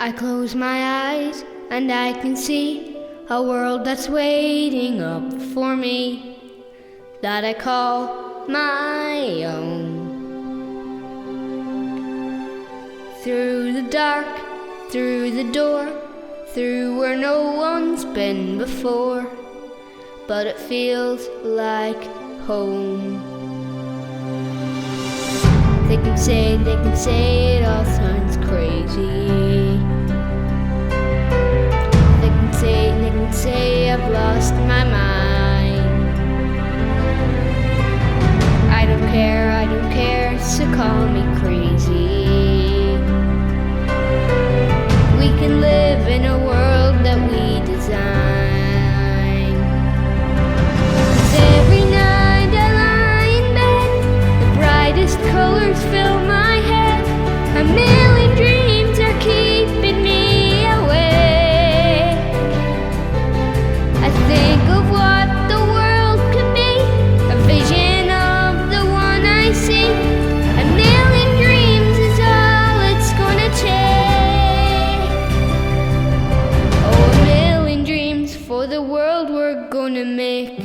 I close my eyes and I can see a world that's waiting up for me, that I call my own. Through the dark, through the door, through where no one's been before, but it feels like home. They can say it all sounds crazy. They can say I've lost my mind. I don't care, so call me crazy. We can live in a world that we design. 'Cause every night I lie in bed, the brightest colors fill my head. A million dreams are keeping me awake. I think of what the world could be, a vision of the one I see. A million dreams is all it's gonna take. Oh, a million dreams for the world we're gonna make.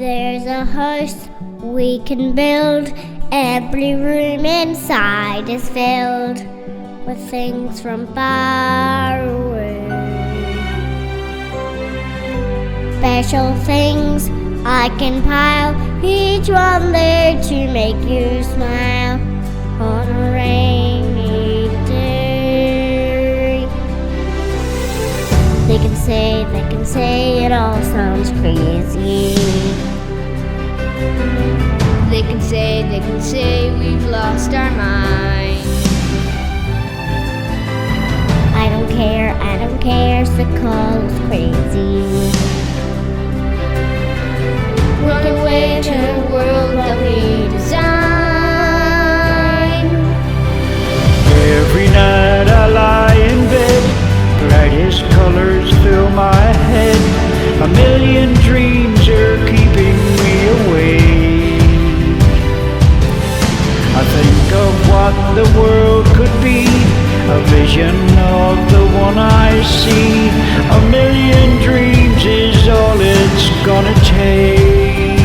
There's a house we can build. Every room inside is filled with things from far away. Special things I can pile, each one there to make you smile on a rainy day. They can say it all sounds crazy. They can say we've lost our mind. I don't care, so call us crazy. Run away to the world that we design. Every night I lie in bed, brightest colors fill my head. A million dreams are keeping me awake. I think of what the world could be, a vision of the one I see. A million dreams is all it's gonna take.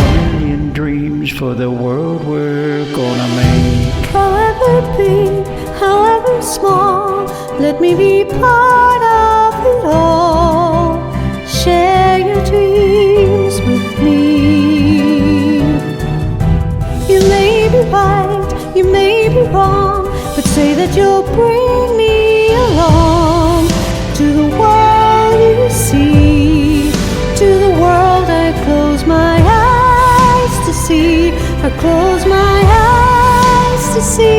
1,000,000 dreams for the world we're gonna make. However big, however small, let me be part of it all. Share your dreams with me. You may be right, you may be wrong, but say that you'll bring me along to the world you see, to the world I close my eyes to see. I close my eyes to see.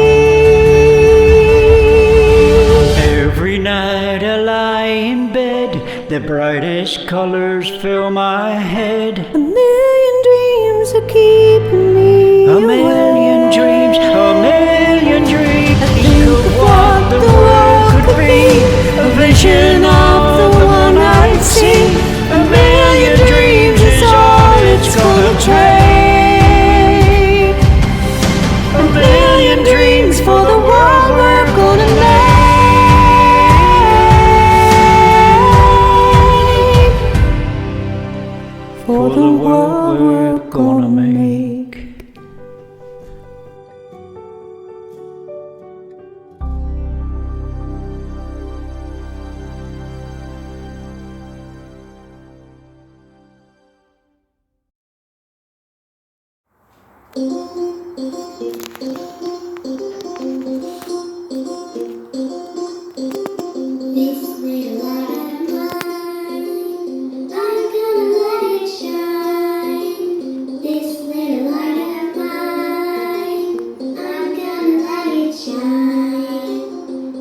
Every night I lie in bed, the brightest colors fill my head. A million dreams are keeping me A million dreams, a million dreams. I Think think of what the world could be, a vision of the one I see. A million dreams is all it's gonna take. A million dreams for the world we're gonna make. for the world we're gonna make. This little light of mine, I'm gonna let it shine. This little light of mine, I'm gonna let it shine.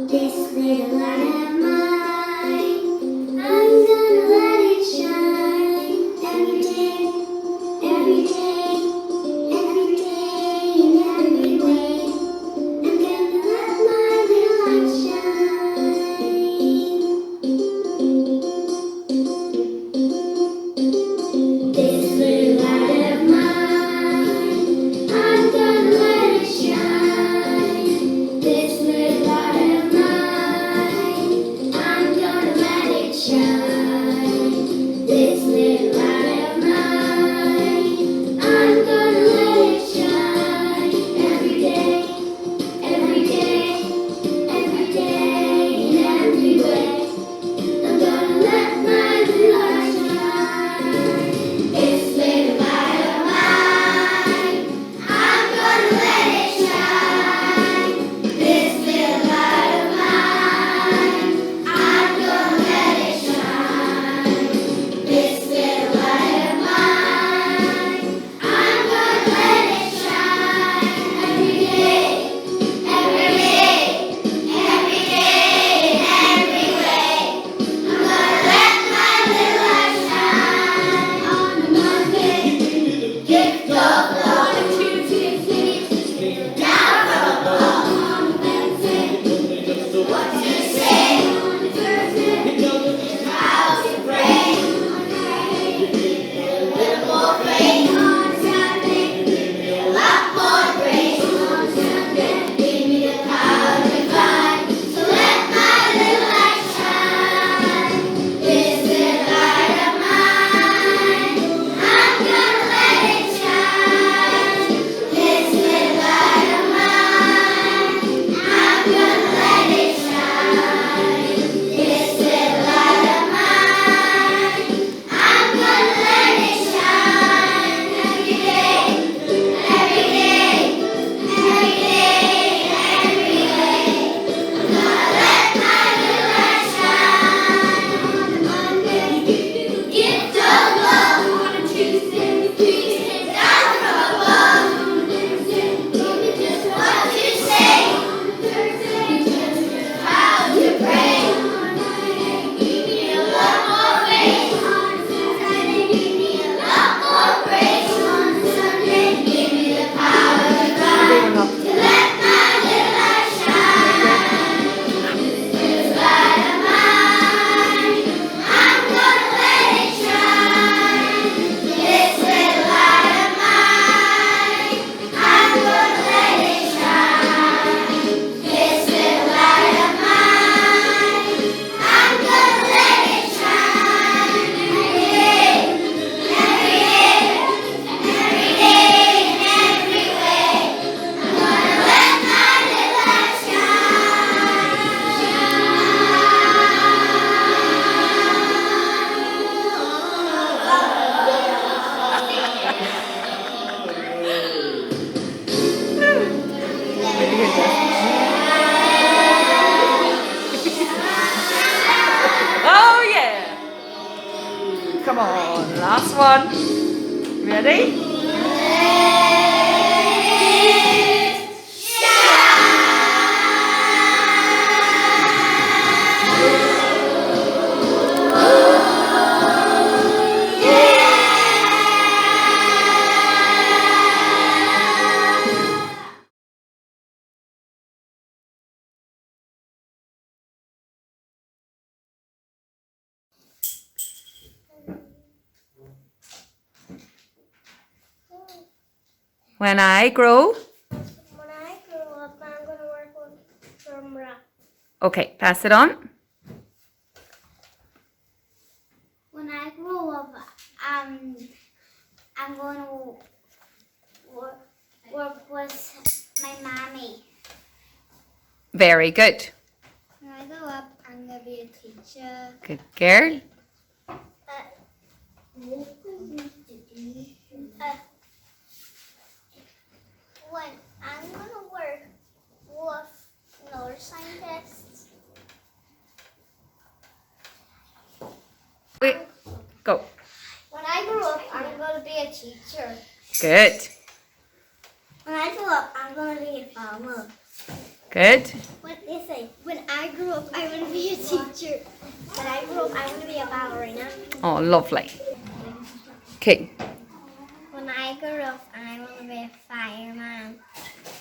This little light of mine, I'm gonna let it shine. Every day, every day, every day, and Come on, last one. Ready? When I grow. When I grow up, I'm gonna work with camera. Okay, pass it on. When I grow up, I'm gonna work with my mommy. Very good. When I grow up, I'm gonna be a teacher. Good girl. When I'm gonna work with another scientist. Wait, go. When I grow up, I'm gonna be a teacher. Good. When I grow up, I'm gonna be a farmer. Good. When I grow up, I want to be a teacher. When I grow up, I want to be a ballerina. Oh, lovely. Okay, When I grow up, I want to be a fireman.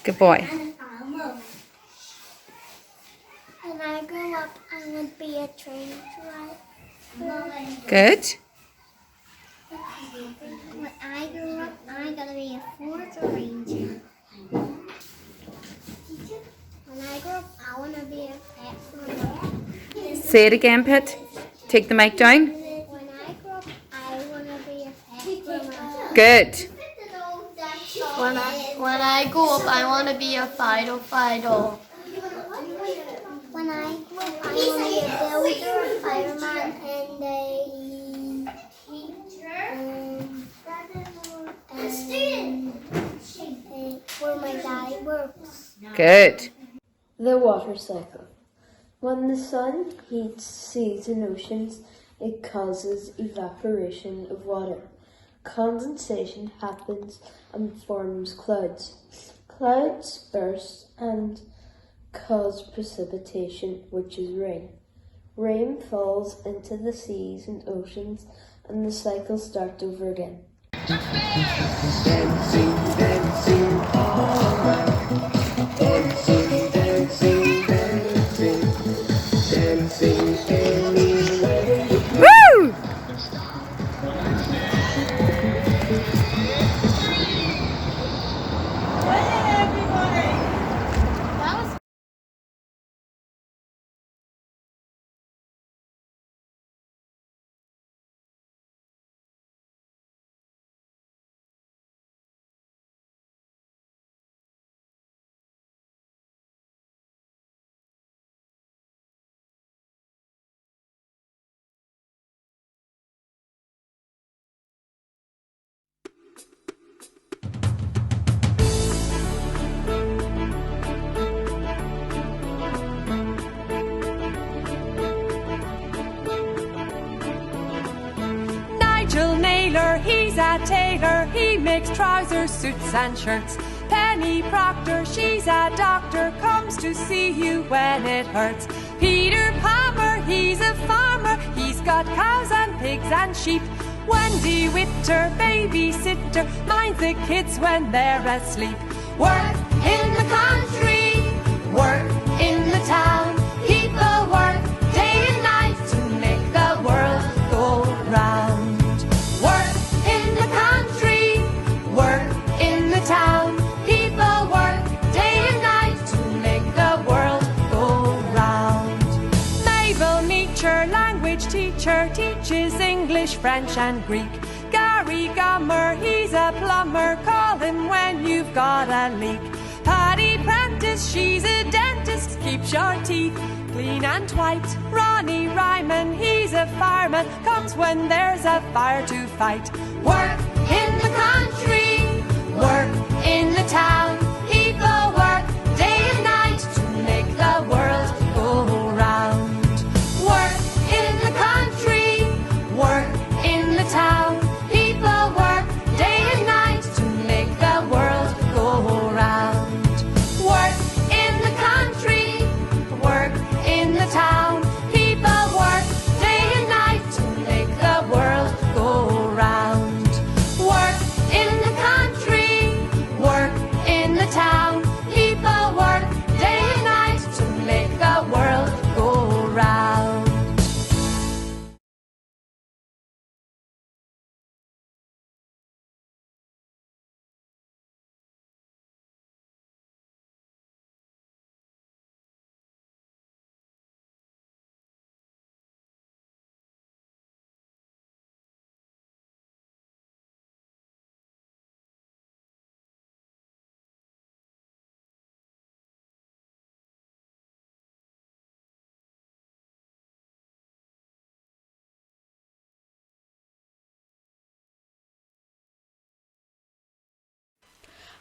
good boy. And a farmer. When I grow up, I want to be a train driver. Good. When I grow up, I'm gonna be a Ford Ranger. When I grow up, I want to be a pet groomer. Say it again, Pet. Take the mic down. When I grow up, I want to be a pet groomer. Good. When I grow up, I want to be a fighter. When I grow up, I want to be a builder, a fireman, and a where my daddy works. Good. The water cycle. When the sun heats seas and oceans, it causes evaporation of water. Condensation happens and forms clouds. Clouds burst and cause precipitation, which is rain. Rain falls into the seas and oceans, and the cycle starts over again. Woo! Nigel Naylor, he's a tailor, he makes trousers, suits and shirts. Penny Proctor, she's a doctor, comes to see you when it hurts. Peter Palmer, he's a farmer, he's got cows and pigs and sheep. Wendy Witter, babysitter, minds the kids when they're asleep. Work in the country, work in the town. People work day and night to make the world go round. Work in the country, work in the town. People work day and night to make the world go round. Mabel Meacher, language teacher, teaches English, French and Greek. Gary Gummer, he's a plumber, call him when you've got a leak. Paddy Prentice, she's a dentist, keeps your teeth clean and white. Ronnie Ryman, he's a fireman, comes when there's a fire to fight. Work in the country, work in the town. People work day and night to make the world go round. Work in the country, work in the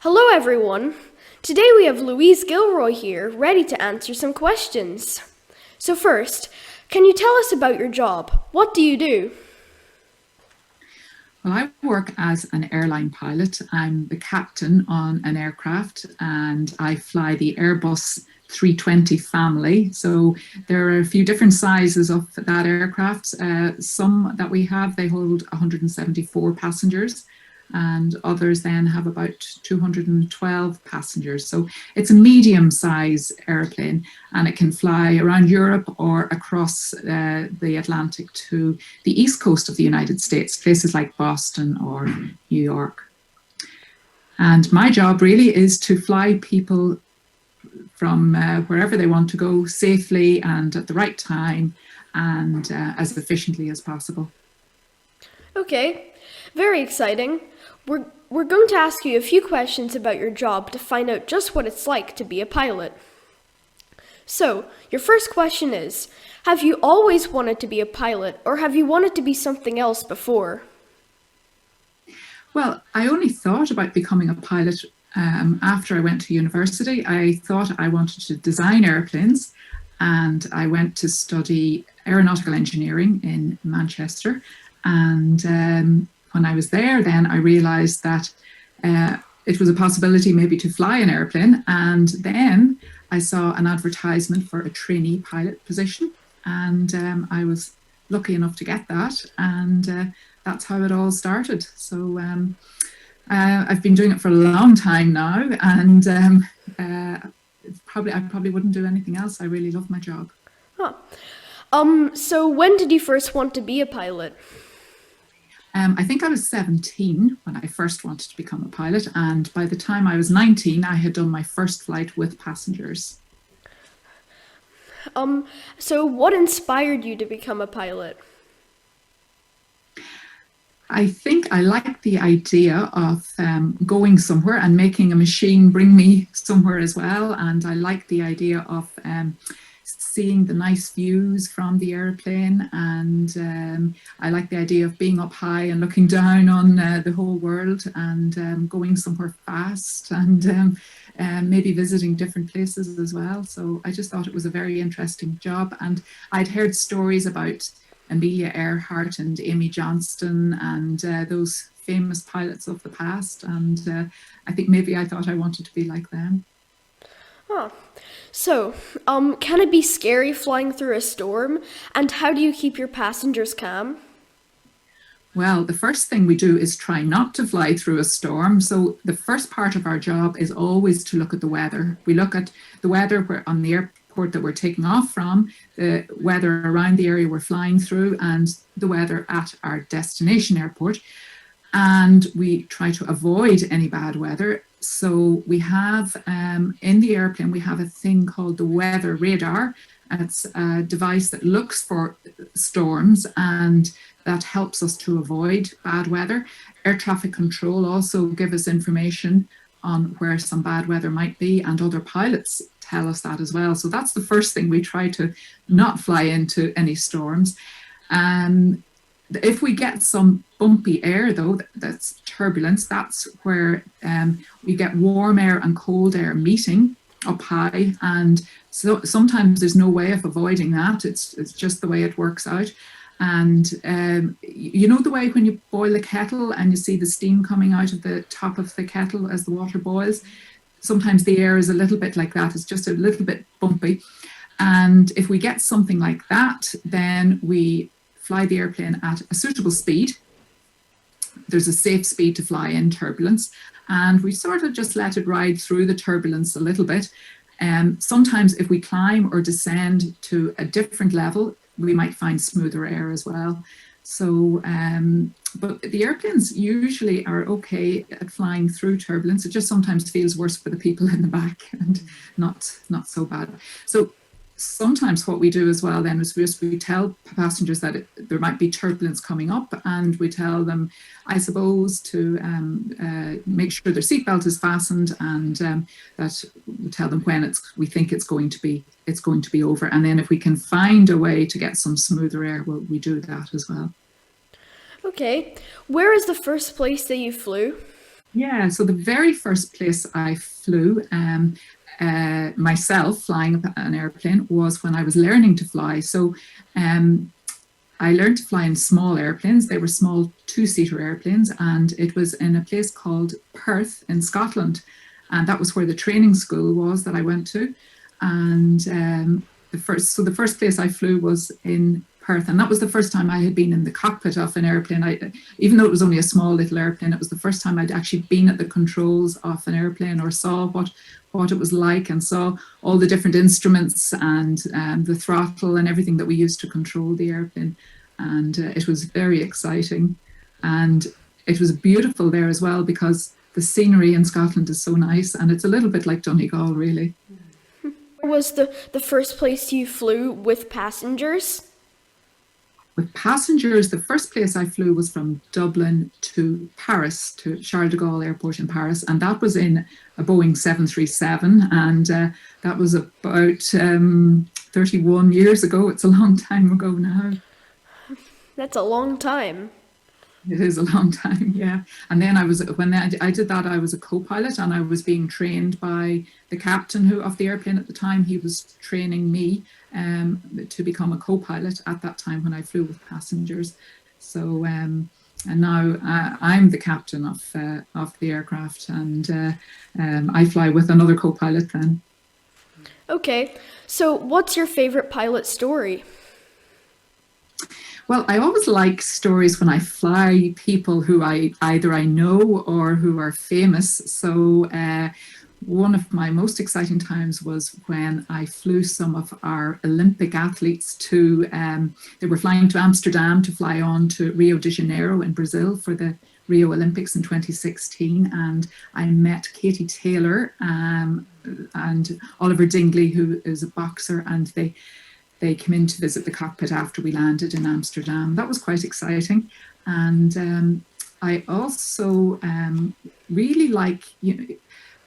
Hello, everyone. Today we have Louise Gilroy here, ready to answer some questions. So first, can you tell us about your job? What do you do? Well, I work as an airline pilot. I'm the captain on an aircraft and I fly the Airbus 320 family. So there are a few different sizes of that aircraft. Some that we have, they hold 174 passengers, and others then have about 212 passengers. So it's a medium-size airplane, and it can fly around Europe or across the Atlantic to the east coast of the United States, places like Boston or New York. And my job really is to fly people from wherever they want to go safely and at the right time and as efficiently as possible. Okay, very exciting. We're going to ask you a few questions about your job to find out just what it's like to be a pilot. So, your first question is, have you always wanted to be a pilot, or have you wanted to be something else before? Well, I only thought about becoming a pilot after I went to university. I thought I wanted to design airplanes, and I went to study aeronautical engineering in Manchester. And when I was there, then I realized that it was a possibility maybe to fly an airplane. And then I saw an advertisement for a trainee pilot position, and I was lucky enough to get that. And that's how it all started. So I've been doing it for a long time now, and I probably wouldn't do anything else. I really love my job. Huh. So when did you first want to be a pilot? I think I was 17 when I first wanted to become a pilot, and by the time I was 19, I had done my first flight with passengers. So what inspired you to become a pilot? I think I like the idea of going somewhere and making a machine bring me somewhere as well. And I like the idea of seeing the nice views from the airplane. And I like the idea of being up high and looking down on the whole world and going somewhere fast and maybe visiting different places as well. So I just thought it was a very interesting job. And I'd heard stories about Amelia Earhart and Amy Johnston and those famous pilots of the past. And I think maybe I thought I wanted to be like them. Huh. So, can it be scary flying through a storm? And how do you keep your passengers calm? Well, the first thing we do is try not to fly through a storm. So the first part of our job is always to look at the weather. We look at the weather on the airport that we're taking off from, the weather around the area we're flying through, and the weather at our destination airport. And we try to avoid any bad weather. So we have, in the airplane, we have a thing called the weather radar. It's a device that looks for storms and that helps us to avoid bad weather. Air traffic control also give us information on where some bad weather might be, and other pilots tell us that as well. So that's the first thing. We try to not fly into any storms. If we get some bumpy air, though, that's turbulence, that's where we get warm air and cold air meeting up high. And so sometimes there's no way of avoiding that. It's just the way it works out. And you know the way when you boil a kettle and you see the steam coming out of the top of the kettle as the water boils? Sometimes the air is a little bit like that. It's just a little bit bumpy. And if we get something like that, then we fly the airplane at a suitable speed. There's a safe speed to fly in turbulence, and we sort of just let it ride through the turbulence a little bit. Sometimes if we climb or descend to a different level, we might find smoother air as well. So, but the airplanes usually are okay at flying through turbulence. It just sometimes feels worse for the people in the back and not so bad. So sometimes what we do as well then is we tell passengers that there might be turbulence coming up, and we tell them, I suppose, to make sure their seatbelt is fastened, and that we tell them when we think it's going to be over. And then if we can find a way to get some smoother air, well, we do that as well. Okay. Where is the first place that you flew? Yeah, so the very first place I flew myself flying an airplane was when I was learning to fly. So I learned to fly in small airplanes. They were small two-seater airplanes, and it was in a place called Perth in Scotland. And that was where the training school was that I went to. And the first place I flew was in Perth, and that was the first time I had been in the cockpit of an airplane. Even though it was only a small little airplane, it was the first time I'd actually been at the controls of an airplane, or saw what it was like, and saw all the different instruments and the throttle and everything that we used to control the airplane. And it was very exciting, and it was beautiful there as well, because the scenery in Scotland is so nice, and it's a little bit like Donegal, really. Where was the first place you flew with passengers? With passengers, the first place I flew was from Dublin to Paris, to Charles de Gaulle Airport in Paris, and that was in a Boeing 737, and that was about 31 years ago. It's a long time ago now. That's a long time. It is a long time, yeah. And then when I did that, I was a co-pilot, and I was being trained by the captain of the airplane at the time. He was training me to become a co-pilot at that time when I flew with passengers. So and now I'm the captain of the aircraft, and I fly with another co-pilot then. Okay, so what's your favorite pilot story? Well, I always like stories when I fly people who I know or who are famous. So one of my most exciting times was when I flew some of our Olympic athletes to, they were flying to Amsterdam to fly on to Rio de Janeiro in Brazil for the Rio Olympics in 2016. And I met Katie Taylor and Oliver Dingley, who is a boxer, and they came in to visit the cockpit after we landed in Amsterdam. That was quite exciting. And I also really like,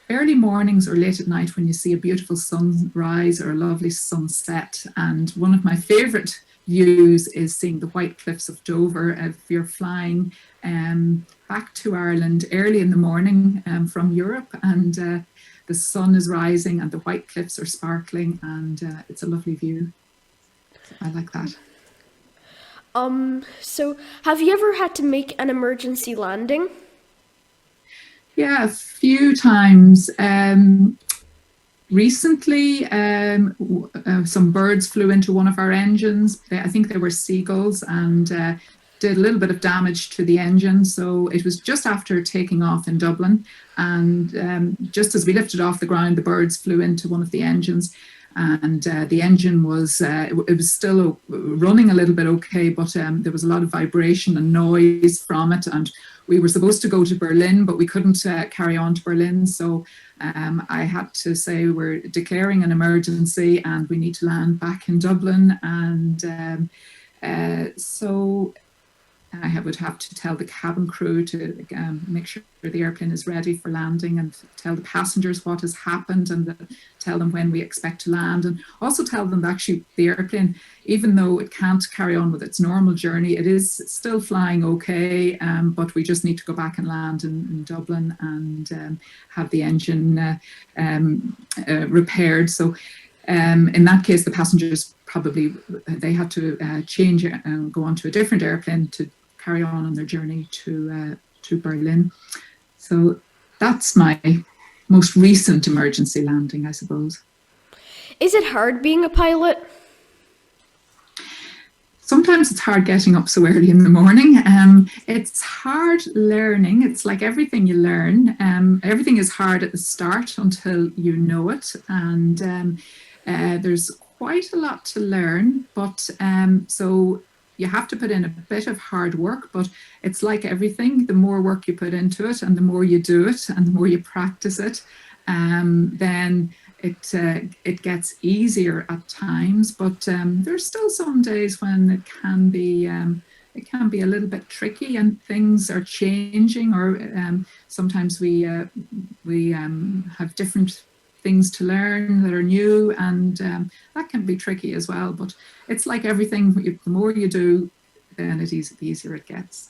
early mornings or late at night when you see a beautiful sunrise or a lovely sunset. And one of my favorite views is seeing the White Cliffs of Dover. If you're flying back to Ireland early in the morning from Europe, and the sun is rising and the White Cliffs are sparkling, and it's a lovely view. I like that. So have you ever had to make an emergency landing? Yeah, a few times. Recently, some birds flew into one of our engines. I think they were seagulls, and did a little bit of damage to the engine. So it was just after taking off in Dublin, and just as we lifted off the ground, the birds flew into one of the engines. And the engine was, it was still running a little bit okay, but there was a lot of vibration and noise from it. And we were supposed to go to Berlin, but we couldn't carry on to Berlin. So I had to say we're declaring an emergency and we need to land back in Dublin. And so I would have to tell the cabin crew to make sure the airplane is ready for landing, and tell the passengers what has happened, and tell them when we expect to land, and also tell them that actually the airplane, even though it can't carry on with its normal journey, it is still flying okay, but we just need to go back and land in Dublin and have the engine repaired. So in that case, the passengers probably, they had to change and go on to a different airplane to carry on their journey to Berlin. So that's my most recent emergency landing, I suppose. Is it hard being a pilot? Sometimes it's hard getting up so early in the morning. It's hard learning. It's like everything you learn. Everything is hard at the start until you know it. And there's quite a lot to learn. But so you have to put in a bit of hard work, but it's like everything. The more work you put into it, and the more you do it, and the more you practice it, then it gets easier at times. But there's still some days when it can be a little bit tricky, and things are changing, or sometimes we have different things to learn that are new, and that can be tricky as well. But it's like everything, the more you do, then the easier it gets.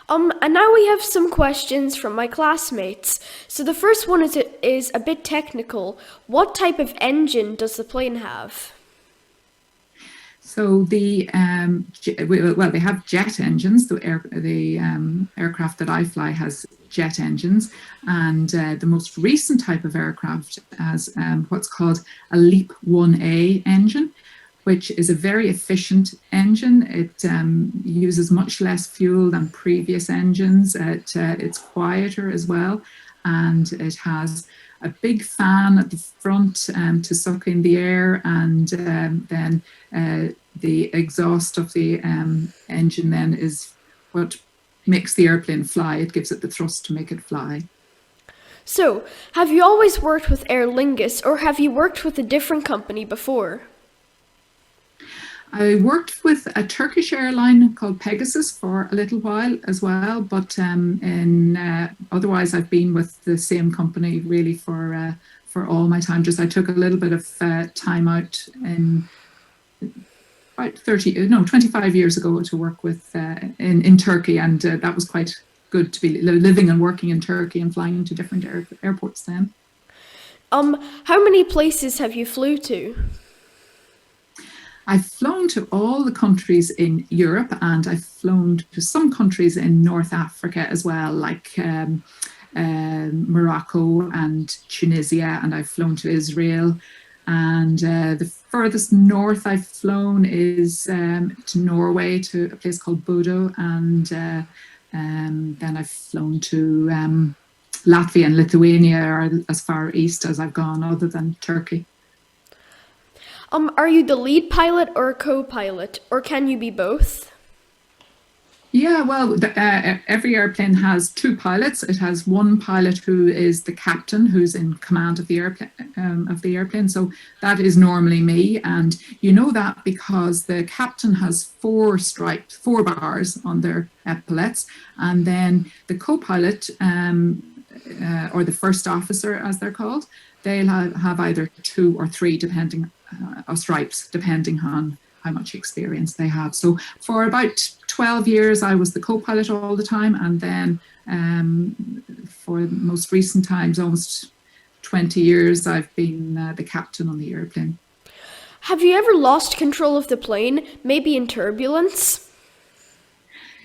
And now we have some questions from my classmates. So the first one is a bit technical. What type of engine does the plane have? So they have jet engines. The aircraft that I fly has jet engines, and the most recent type of aircraft has what's called a LEAP 1A engine, which is a very efficient engine. It uses much less fuel than previous engines. It's quieter as well, and it has a big fan at the front to suck in the air, and then the exhaust of the engine then is what makes the airplane fly. It gives it the thrust to make it fly. So, have you always worked with Aer Lingus, or have you worked with a different company before? I worked with a Turkish airline called Pegasus for a little while as well, but otherwise I've been with the same company really for all my time. Just I took a little bit of time out in about 25 years ago to work with in Turkey, and that was quite good to be living and working in Turkey and flying into different airports then. How many places have you flew to? I've flown to all the countries in Europe, and I've flown to some countries in North Africa as well, like Morocco and Tunisia, and I've flown to Israel. And the furthest north I've flown is to Norway, to a place called Bodo, and then I've flown to Latvia and Lithuania, are as far east as I've gone, other than Turkey. Are you the lead pilot or a co-pilot, or can you be both? Yeah, well, every airplane has two pilots. It has one pilot who is the captain, who's in command of the airplane. So that is normally me, and you know that because the captain has four bars on their epaulets, and then the co-pilot or the first officer, as they're called, they'll have either 2 or 3, depending stripes, depending on how much experience they have. So for about 12 years, I was the co-pilot all the time, and then for most recent times, almost 20 years, I've been the captain on the airplane. Have you ever lost control of the plane, maybe in turbulence?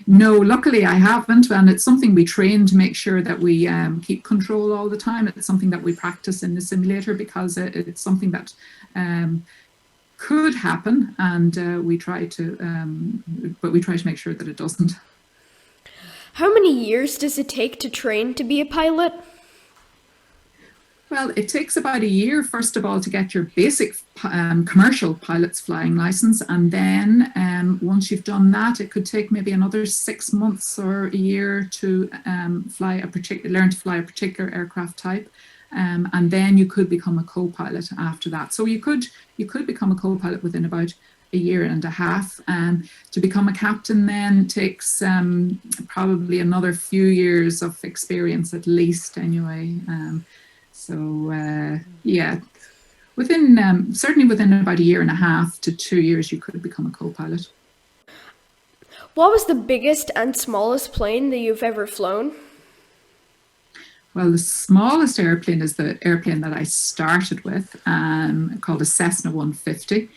No, luckily I haven't, and it's something we train to make sure that we keep control all the time. It's something that we practice in the simulator because it's something that could happen, and we try to make sure that it doesn't. How many years does it take to train to be a pilot? Well, it takes about a year, first of all, to get your basic commercial pilot's flying license. And then once you've done that, it could take maybe another 6 months or a year to learn to fly a particular aircraft type. And then you could become a co-pilot after that. So you could become a co-pilot within about a year and a half. To become a captain then takes probably another few years of experience at least anyway. Certainly within about a year and a half to 2 years, you could become a co-pilot. What was the biggest and smallest plane that you've ever flown? Well, the smallest airplane is the airplane that I started with, called a Cessna 150.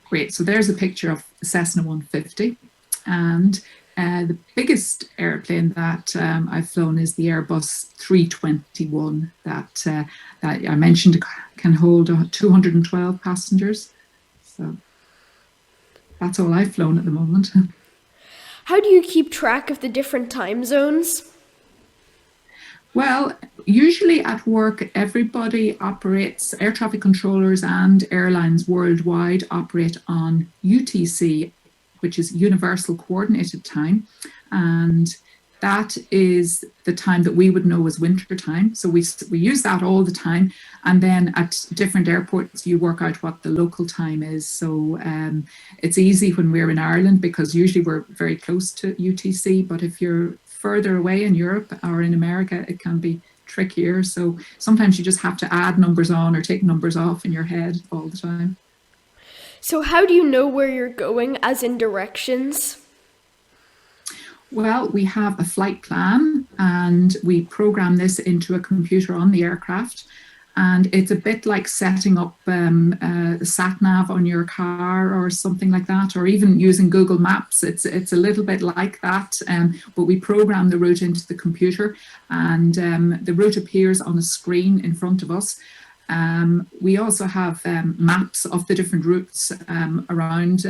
Great, so there's a picture of a Cessna 150. And the biggest airplane that I've flown is the Airbus 321 that I mentioned can hold 212 passengers. So that's all I've flown at the moment. How do you keep track of the different time zones? Well, usually at work, everybody operates, air traffic controllers and airlines worldwide operate on UTC, which is Universal Coordinated Time. And that is the time that we would know as winter time. So we use that all the time. And then at different airports, you work out what the local time is. So it's easy when we're in Ireland because usually we're very close to UTC. But if you're further away in Europe or in America, it can be trickier. So sometimes you just have to add numbers on or take numbers off in your head all the time. So how do you know where you're going, as in directions? Well, we have a flight plan and we program this into a computer on the aircraft. And it's a bit like setting up a sat nav on your car or something like that, or even using Google Maps. It's a little bit like that, but we program the route into the computer, and the route appears on a screen in front of us. We also have maps of the different routes around,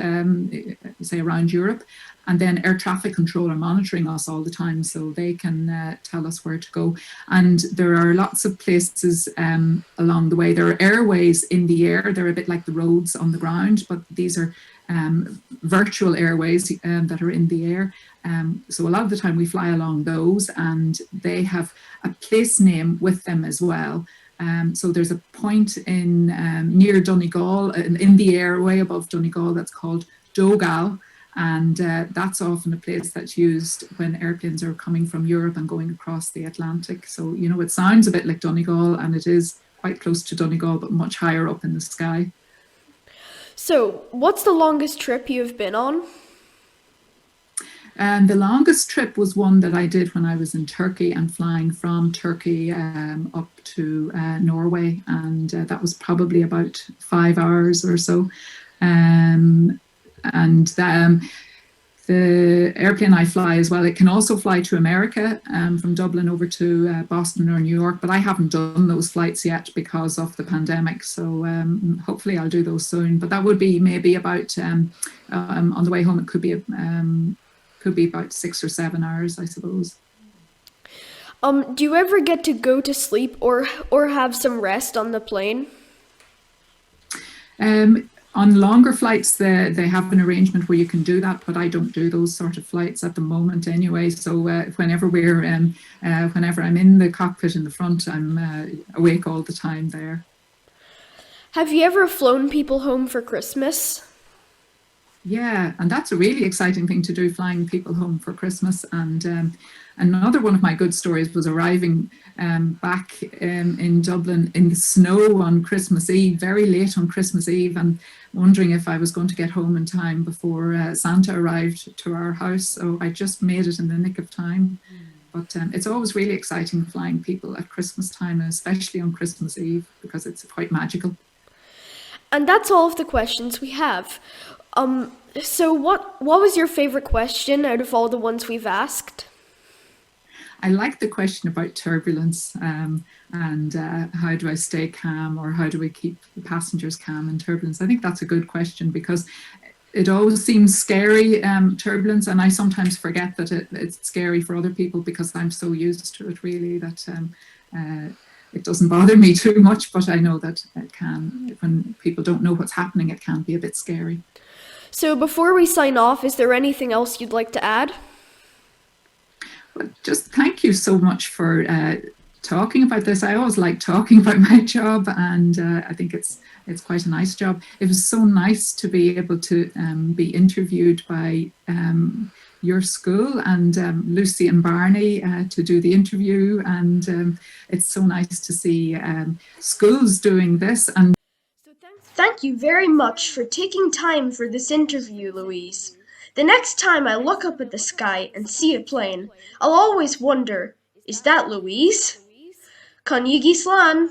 say, around Europe. And then air traffic control are monitoring us all the time, so they can tell us where to go. And there are lots of places along the way. There are airways in the air. They're a bit like the roads on the ground, but these are virtual airways that are in the air. So a lot of the time we fly along those, and they have a place name with them as well. So there's a point in near Donegal, in the airway above Donegal, that's called Dogal. And that's often a place that's used when airplanes are coming from Europe and going across the Atlantic. So, you know, it sounds a bit like Donegal, and it is quite close to Donegal, but much higher up in the sky. So, what's the longest trip you've been on? The longest trip was one that I did when I was in Turkey and flying from Turkey up to Norway. And that was probably about 5 hours or so. And the airplane I fly as well, it can also fly to America from Dublin over to Boston or New York, but I haven't done those flights yet because of the pandemic. So hopefully I'll do those soon. But that would be maybe about, on the way home, it could be about 6 or 7 hours, I suppose. Do you ever get to go to sleep or have some rest on the plane? On longer flights, they have an arrangement where you can do that, but I don't do those sort of flights at the moment anyway. So whenever whenever I'm in the cockpit in the front, I'm awake all the time there. Have you ever flown people home for Christmas? Yeah, and that's a really exciting thing to do, flying people home for Christmas. And another one of my good stories was arriving back in Dublin in the snow on Christmas Eve, very late on Christmas Eve, and wondering if I was going to get home in time before Santa arrived to our house. So I just made it in the nick of time. But it's always really exciting flying people at Christmas time, and especially on Christmas Eve, because it's quite magical. And that's all of the questions we have. So what was your favorite question out of all the ones we've asked? I like the question about turbulence and how do I stay calm, or how do we keep the passengers calm in turbulence? I think that's a good question because it always seems scary, turbulence, and I sometimes forget that it's scary for other people because I'm so used to it really that it doesn't bother me too much, but I know that it can, when people don't know what's happening, it can be a bit scary. So before we sign off, is there anything else you'd like to add? Well, just thank you so much for talking about this. I always like talking about my job, and I think it's quite a nice job. It was so nice to be able to be interviewed by your school and Lucy and Barney to do the interview, and it's so nice to see schools doing this. And Thank you very much for taking time for this interview, Louise. The next time I look up at the sky and see a plane, I'll always wonder, is that Louise? Conjugi Slan.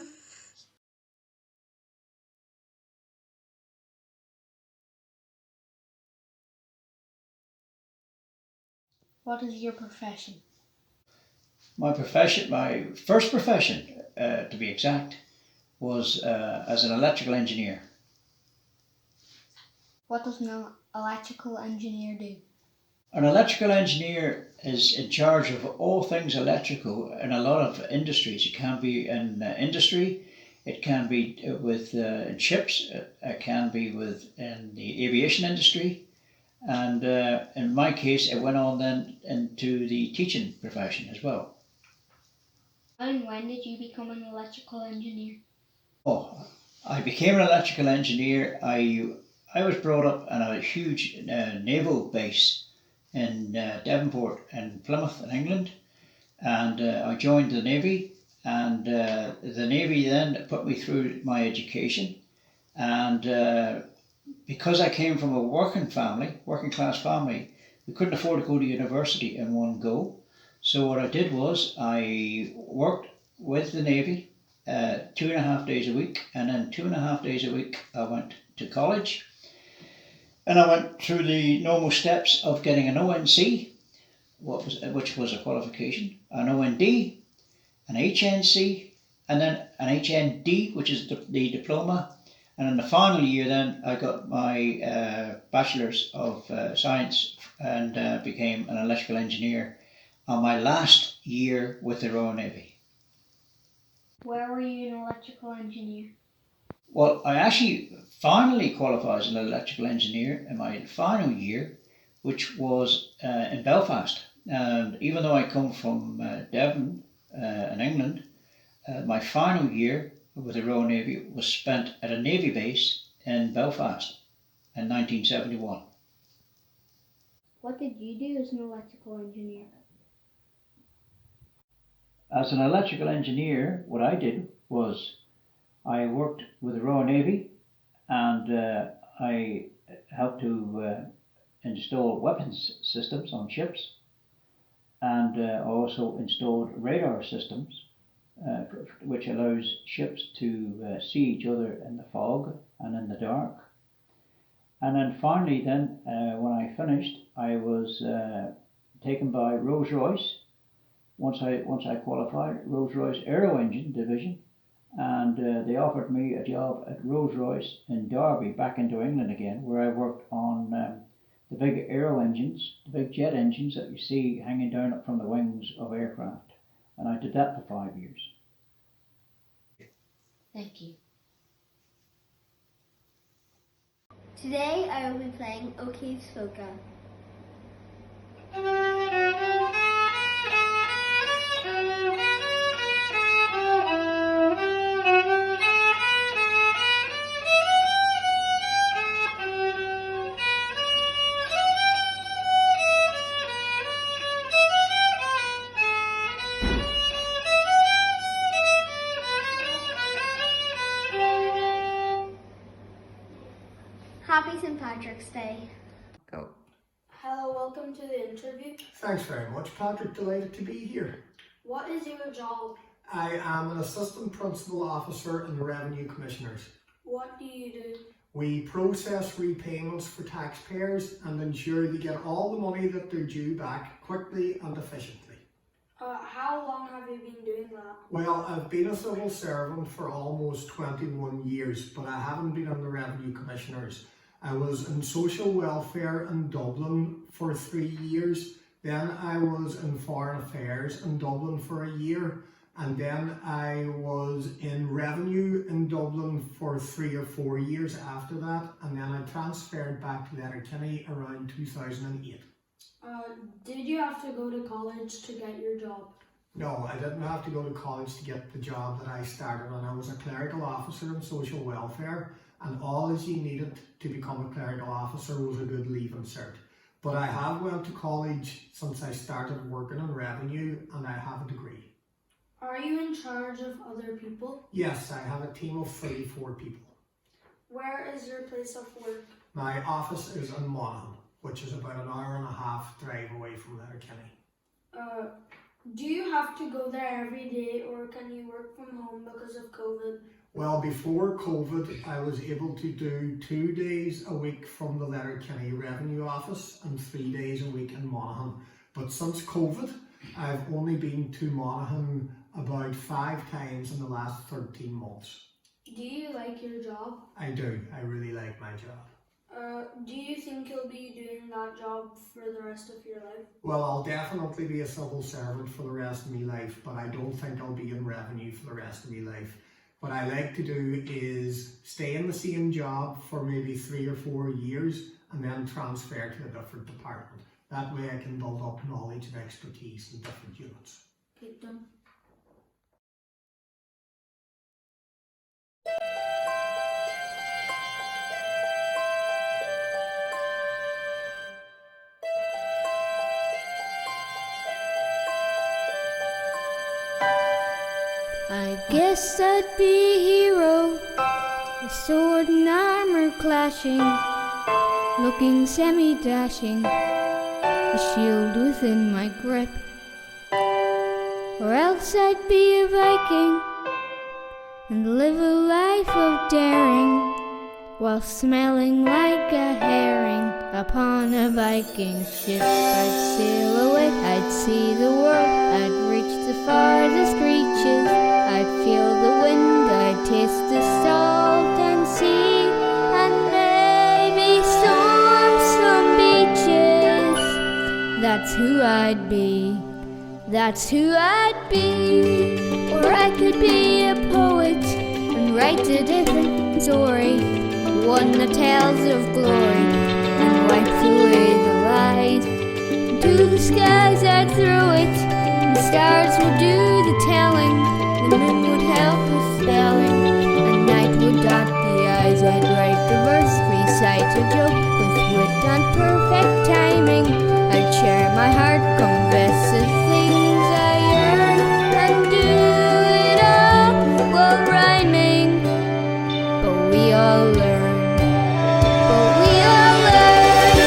What is your profession? My first profession, to be exact, was as an electrical engineer. What does an electrical engineer do? An electrical engineer is in charge of all things electrical in a lot of industries. It can be in industry, it can be with in ships, it can be in the aviation industry, and in my case it went on then into the teaching profession as well. And when did you become an electrical engineer? Oh, I became an electrical engineer. I was brought up on a huge naval base in Devonport in Plymouth in England, and I joined the Navy, and the Navy then put me through my education, and because I came from a working class family, we couldn't afford to go to university in one go. So what I did was I worked with the Navy 2.5 days a week, and then 2.5 days a week I went to college, and I went through the normal steps of getting an ONC, which was a qualification, an OND, an HNC, and then an HND, which is the diploma. And in the final year then I got my Bachelor's of Science and became an electrical engineer on my last year with the Royal Navy. Where were you an electrical engineer? Well, I actually finally qualified as an electrical engineer in my final year, which was in Belfast. And even though I come from Devon in England, my final year with the Royal Navy was spent at a Navy base in Belfast in 1971. What did you do as an electrical engineer? As an electrical engineer, what I did was I worked with the Royal Navy, and I helped to install weapons systems on ships, and also installed radar systems, which allows ships to see each other in the fog and in the dark. And then finally when I finished, I was taken by Rolls-Royce. Once I qualified, Rolls-Royce Aero Engine Division, and they offered me a job at Rolls-Royce in Derby, back into England again, where I worked on the big aero engines, the big jet engines that you see hanging down from the wings of aircraft. And I did that for 5 years. Thank you. Today I will be playing O'Keefe's Polka. Happy St. Patrick's Day. Go. Hello, welcome to the interview. Thanks very much, Patrick. Delighted to be here. What is your job? I am an Assistant Principal Officer in the Revenue Commissioners. What do you do? We process repayments for taxpayers and ensure they get all the money that they're due back quickly and efficiently. How long have you been doing that? Well, I've been a civil servant for almost 21 years, but I haven't been on the Revenue Commissioners. I was in social welfare in Dublin for 3 years, then I was in foreign affairs in Dublin for a year, and then I was in revenue in Dublin for 3 or 4 years after that, and then I transferred back to Letterkenny around 2008. Did you have to go to college to get your job? No, I didn't have to go to college to get the job that I started on. I was a clerical officer in social welfare, and all that you needed to become a clerical officer was a good leaving cert. But I have went to college since I started working in revenue, and I have a degree. Are you in charge of other people? Yes, I have a team of 34 people. Where is your place of work? My office is in Monaghan, which is about an hour and a half drive away from Letterkenny. Do you have to go there every day, or can you work from home because of COVID? Well, before COVID, I was able to do 2 days a week from the Letterkenny Revenue Office and 3 days a week in Monaghan. But since COVID, I've only been to Monaghan about 5 times in the last 13 months. Do you like your job? I do. I really like my job. Do you think you'll be doing that job for the rest of your life? Well, I'll definitely be a civil servant for the rest of my life, but I don't think I'll be in revenue for the rest of my life. What I like to do is stay in the same job for maybe 3 or 4 years and then transfer to a different department. That way I can build up knowledge and expertise in different units. Okay, done. I guess I'd be a hero, with sword and armor clashing, looking semi-dashing, a shield within my grip. Or else I'd be a Viking and live a life of daring, while smelling like a herring upon a Viking ship. I'd sail away, I'd see the world, I'd reach the farthest reaches. I'd feel the wind, I'd taste the salt and sea, and maybe storm some beaches. That's who I'd be, that's who I'd be. Or I could be a poet and write a different story, one that tells of glory and wipes away the lies. To the skies I'd throw it, and the stars would do the telling. The moon would help with spelling, and night would dot the eyes. I'd write the verse, recite a joke with wit and perfect timing. I'd share my heart, confess the things I yearn, and do it all while rhyming. But we all learn, but we all learn.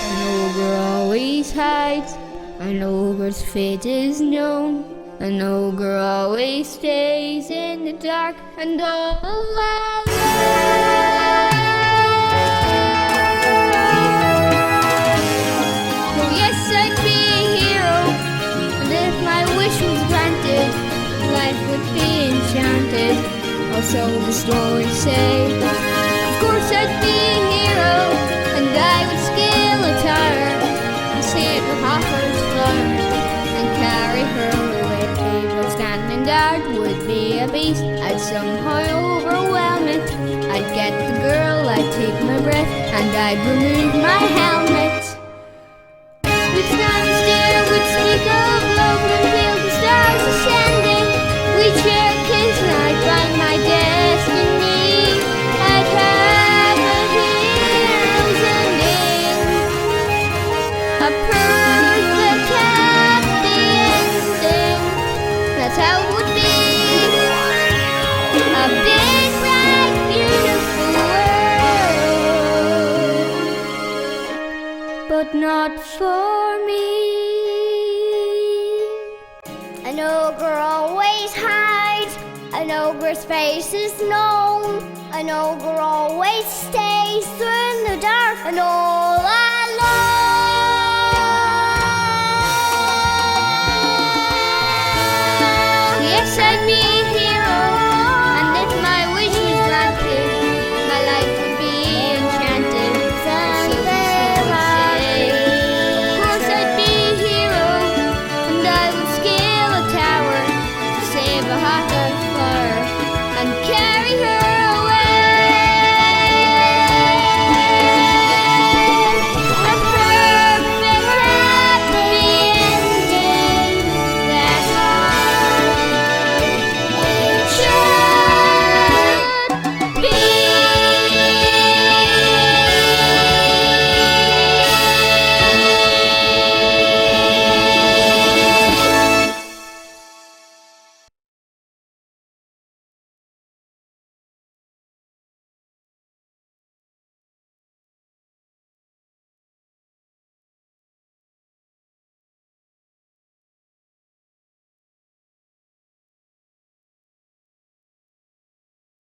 An ogre always hides, an ogre's fate is known. An ogre always stays in the dark and all alone. So yes, I'd be a hero, and if my wish was granted, life would be enchanted, or so the stories say. Of course I'd be a hero, and I would scale a tower, and save a hopper's flower, and carry her. Standing guard would be a beast, I'd somehow overwhelm it. I'd get the girl, I'd take my breath, and I'd remove my helmet. We'd stand still, we'd speak of love and feel the stars ascending. We'd share a kiss and I'd find my destiny. I'd have a hero's ending, a perfect happy ending. That's how it would be. A big, bright, beautiful world, but not for me. An ogre always hides, an ogre's face is known. An ogre always stays in the dark and all